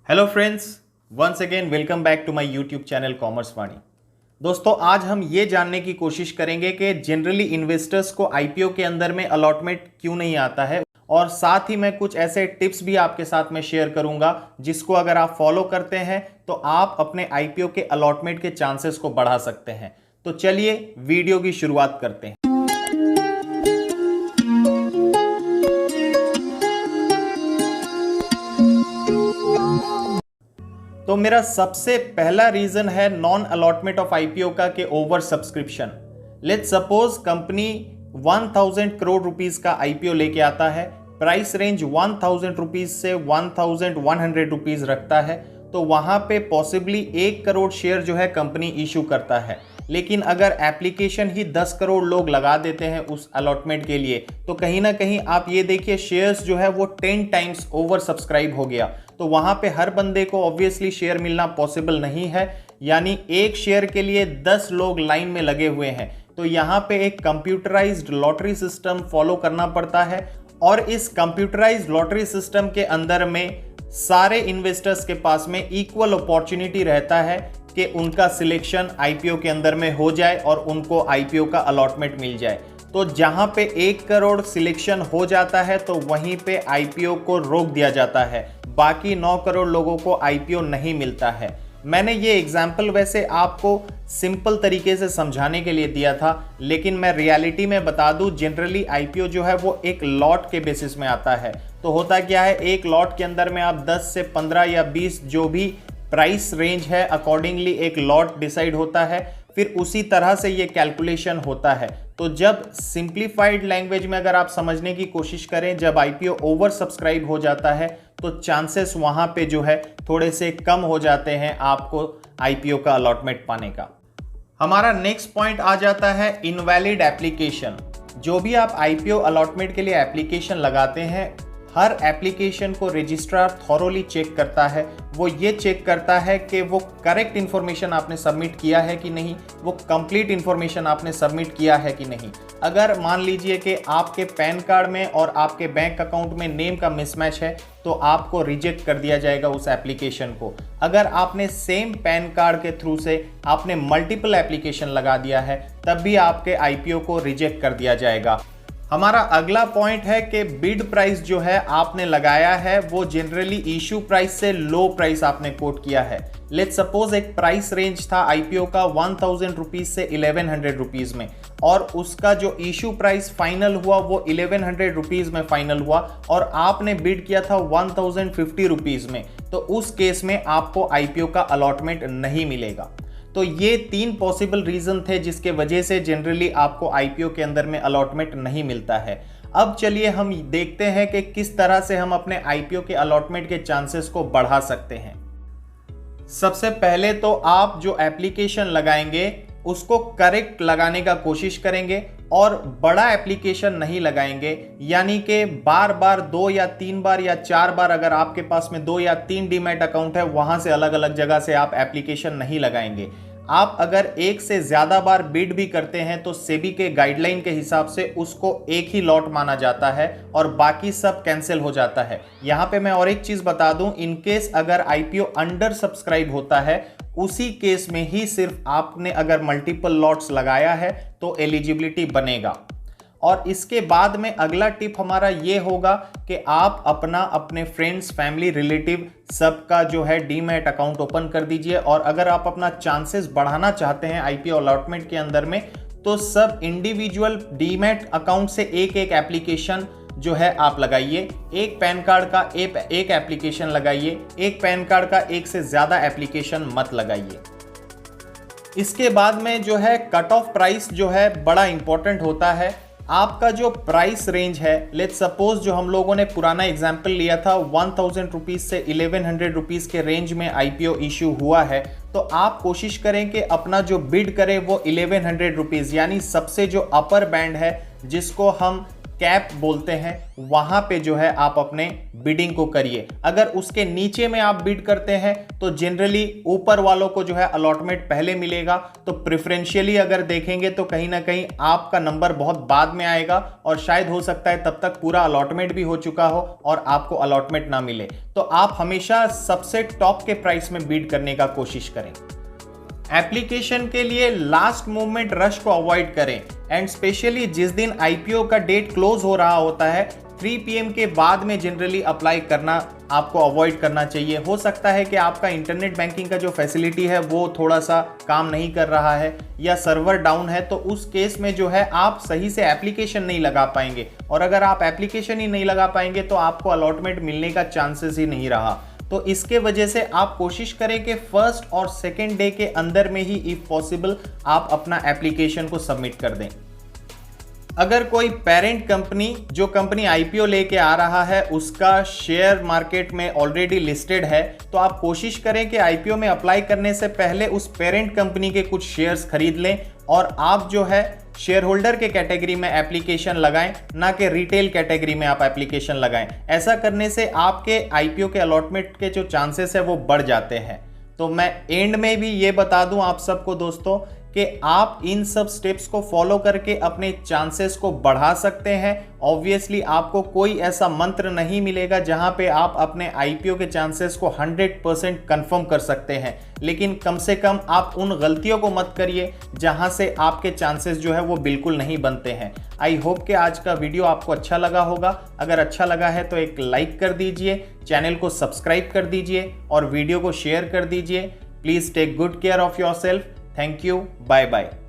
Hello friends, once again welcome back to my YouTube channel Commerce Vani. दोस्तों, आज हम ये जानने की कोशिश करेंगे कि जनरली इन्वेस्टर्स को आईपीओ के अंदर में अलॉटमेंट क्यों नहीं आता है, और साथ ही मैं कुछ ऐसे टिप्स भी आपके साथ में शेयर करूंगा जिसको अगर आप फॉलो करते हैं तो आप अपने आईपीओ के अलॉटमेंट के चांसेस को बढ़ा सकते हैं। तो चलिए वीडियो की शुरुआत करते हैं। तो मेरा सबसे पहला रीजन है नॉन अलॉटमेंट ऑफ आईपीओ का के over subscription. Let's suppose company 1000 crore rupees का आईपीओ लेके आता है, प्राइस रेंज 1000 रुपीज से 1100 रुपीज रखता है, तो वहां पे पॉसिबली 1 करोड़ शेयर जो है कंपनी इशू करता है। लेकिन अगर एप्लीकेशन ही 10 करोड़ लोग लगा देते हैं उस अलॉटमेंट के लिए, तो कहीं ना कहीं आप ये देखिए शेयर्स जो है वो 10 टाइम्स ओवर सब्सक्राइब हो गया। तो वहां पे हर बंदे को ऑब्वियसली शेयर मिलना पॉसिबल नहीं है, यानी एक शेयर के लिए 10 लोग लाइन में लगे हुए हैं। तो यहाँ पे एक कंप्यूटराइज्ड लॉटरी सिस्टम फॉलो करना पड़ता है, और इस कंप्यूटराइज्ड लॉटरी सिस्टम के अंदर में सारे इन्वेस्टर्स के पास में इक्वल अपॉर्चुनिटी रहता है कि उनका सिलेक्शन आईपीओ के अंदर में हो जाए और उनको आईपीओ का अलॉटमेंट मिल जाए। तो जहां पे 1 करोड़ सिलेक्शन हो जाता है तो वहीं पे आईपीओ को रोक दिया जाता है, बाकी 9 करोड़ लोगों को आईपीओ नहीं मिलता है। मैंने ये एग्जाम्पल वैसे आपको सिंपल तरीके से समझाने के लिए दिया था, लेकिन मैं रियलिटी में बता दूं, जनरली आईपीओ जो है वो एक लॉट के बेसिस में आता है। तो होता क्या है, एक लॉट के अंदर में आप 10 से 15 या 20 जो भी प्राइस रेंज है अकॉर्डिंगली एक लॉट डिसाइड होता है, फिर उसी तरह से ये कैलकुलेशन होता है। तो जब सिंप्लीफाइड लैंग्वेज में अगर आप समझने की कोशिश करें, जब आईपीओ ओवर सब्सक्राइब हो जाता है तो चांसेस वहां पे जो है थोड़े से कम हो जाते हैं आपको आईपीओ का अलॉटमेंट पाने का। हमारा नेक्स्ट पॉइंट आ जाता है इनवैलिड एप्लीकेशन। जो भी आप आईपीओ अलॉटमेंट के लिए एप्लीकेशन लगाते हैं, हर एप्लीकेशन को रजिस्ट्रार थॉरोली चेक करता है। वो ये चेक करता है कि वो करेक्ट इन्फॉर्मेशन आपने सबमिट किया है कि नहीं, वो कंप्लीट इन्फॉर्मेशन आपने सबमिट किया है कि नहीं। अगर मान लीजिए कि आपके पैन कार्ड में और आपके बैंक अकाउंट में नेम का मिसमैच है, तो आपको रिजेक्ट कर दिया जाएगा उस एप्लीकेशन को। अगर आपने सेम पैन कार्ड के थ्रू से आपने मल्टीपल एप्लीकेशन लगा दिया है, तब भी आपके आईपीओ को रिजेक्ट कर दिया जाएगा। हमारा अगला पॉइंट है कि बिड प्राइस जो है आपने लगाया है वो जनरली इशू प्राइस से लो प्राइस आपने कोट किया है। लेट्स सपोज एक प्राइस रेंज था आईपीओ का 1000 रुपीज से 1100 रुपीज में, और उसका जो इशू प्राइस फाइनल हुआ वो 1100 रुपीज में फाइनल हुआ, और आपने बिड किया था 1050 रुपीज में। तो उस केस में आपको आईपीओ का अलॉटमेंट नहीं मिलेगा। तो ये 3 पॉसिबल रीजन थे जिसके वजह से जनरली आपको आईपीओ के अंदर में अलॉटमेंट नहीं मिलता है। अब चलिए हम देखते हैं कि किस तरह से हम अपने आईपीओ के अलॉटमेंट के चांसेस को बढ़ा सकते हैं। सबसे पहले तो आप जो एप्लीकेशन लगाएंगे उसको करेक्ट लगाने का कोशिश करेंगे, और बड़ा एप्लीकेशन नहीं लगाएंगे, यानी कि बार बार 2 या 3 बार या 4 बार अगर आपके पास में 2 या 3 डीमैट अकाउंट है, वहां से अलग अलग जगह से आप एप्लीकेशन नहीं लगाएंगे। आप अगर एक से ज्यादा बार बिड भी करते हैं तो सेबी के गाइडलाइन के हिसाब से उसको एक ही लॉट माना जाता है और बाकी सब कैंसिल हो जाता है। यहां पे मैं और एक चीज बता दूं, इनकेस अगर आईपीओ अंडर सब्सक्राइब होता है, उसी केस में ही सिर्फ आपने अगर मल्टीपल लॉट्स लगाया है तो एलिजिबिलिटी बनेगा। और इसके बाद में अगला टिप हमारा ये होगा कि आप अपने फ्रेंड्स, फैमिली, रिलेटिव सबका जो है डीमैट अकाउंट ओपन कर दीजिए। और अगर आप अपना चांसेस बढ़ाना चाहते हैं आईपीओ अलॉटमेंट के अंदर में, तो सब इंडिविजुअल डीमैट अकाउंट से एक एक एप्लीकेशन जो है आप लगाइए। एक पैन कार्ड का एक एप्लीकेशन लगाइए, एक पैन कार्ड का एक से ज्यादा एप्लीकेशन मत लगाइए। इसके बाद में जो है कट ऑफ प्राइस जो है बड़ा इंपॉर्टेंट होता है। आपका जो प्राइस रेंज है, लेट्स सपोज जो हम लोगों ने पुराना एग्जांपल लिया था 1000 रुपीज से 1100 रुपीज के रेंज में आईपीओ इशू हुआ है, तो आप कोशिश करें कि अपना जो बिड करें वो 1100 रुपीज, यानी सबसे जो अपर बैंड है जिसको हम कैप बोलते हैं, वहां पे जो है आप अपने बिडिंग को करिए। अगर उसके नीचे में आप बिड करते हैं तो जनरली ऊपर वालों को जो है अलॉटमेंट पहले मिलेगा, तो प्रेफरेंशियली अगर देखेंगे तो कहीं ना कहीं आपका नंबर बहुत बाद में आएगा और शायद हो सकता है तब तक पूरा अलॉटमेंट भी हो चुका हो और आपको अलॉटमेंट ना मिले। तो आप हमेशा सबसे टॉप के प्राइस में बिड करने का कोशिश करें। एप्लीकेशन के लिए लास्ट मोमेंट रश को अवॉइड करें एंड स्पेशली जिस दिन आईपीओ का डेट क्लोज हो रहा होता है 3 PM के बाद में जनरली अप्लाई करना आपको अवॉइड करना चाहिए। हो सकता है कि आपका इंटरनेट बैंकिंग का जो फैसिलिटी है वो थोड़ा सा काम नहीं कर रहा है या सर्वर डाउन है, तो उस केस में जो है आप सही से एप्लीकेशन नहीं लगा पाएंगे, और अगर आप एप्लीकेशन ही नहीं लगा पाएंगे तो आपको अलॉटमेंट मिलने का चांसेस ही नहीं रहा। तो इसके वजह से आप कोशिश करें कि फर्स्ट और सेकेंड डे के अंदर में ही इफ पॉसिबल आप अपना एप्लीकेशन को सबमिट कर दें। अगर कोई पेरेंट कंपनी जो कंपनी आईपीओ लेके आ रहा है उसका शेयर मार्केट में ऑलरेडी लिस्टेड है, तो आप कोशिश करें कि आईपीओ में अप्लाई करने से पहले उस पेरेंट कंपनी के कुछ शेयर्स खरीद लें और आप जो है शेयर होल्डर के कैटेगरी में एप्लीकेशन लगाएं, ना कि रिटेल कैटेगरी में आप एप्लीकेशन लगाएं। ऐसा करने से आपके आईपीओ के अलॉटमेंट के जो चांसेस है वो बढ़ जाते हैं। तो मैं एंड में भी ये बता दूं आप सबको दोस्तों कि आप इन सब स्टेप्स को फॉलो करके अपने चांसेस को बढ़ा सकते हैं। ऑब्वियसली आपको कोई ऐसा मंत्र नहीं मिलेगा जहां पे आप अपने आईपीओ के चांसेस को 100% कंफर्म कर सकते हैं, लेकिन कम से कम आप उन गलतियों को मत करिए जहां से आपके चांसेस जो है वो बिल्कुल नहीं बनते हैं। आई होप कि आज का वीडियो आपको अच्छा लगा होगा। अगर अच्छा लगा है तो एक लाइक कर दीजिए, चैनल को सब्सक्राइब कर दीजिए और वीडियो को शेयर कर दीजिए। Please take good care of yourself. Thank you. Bye bye.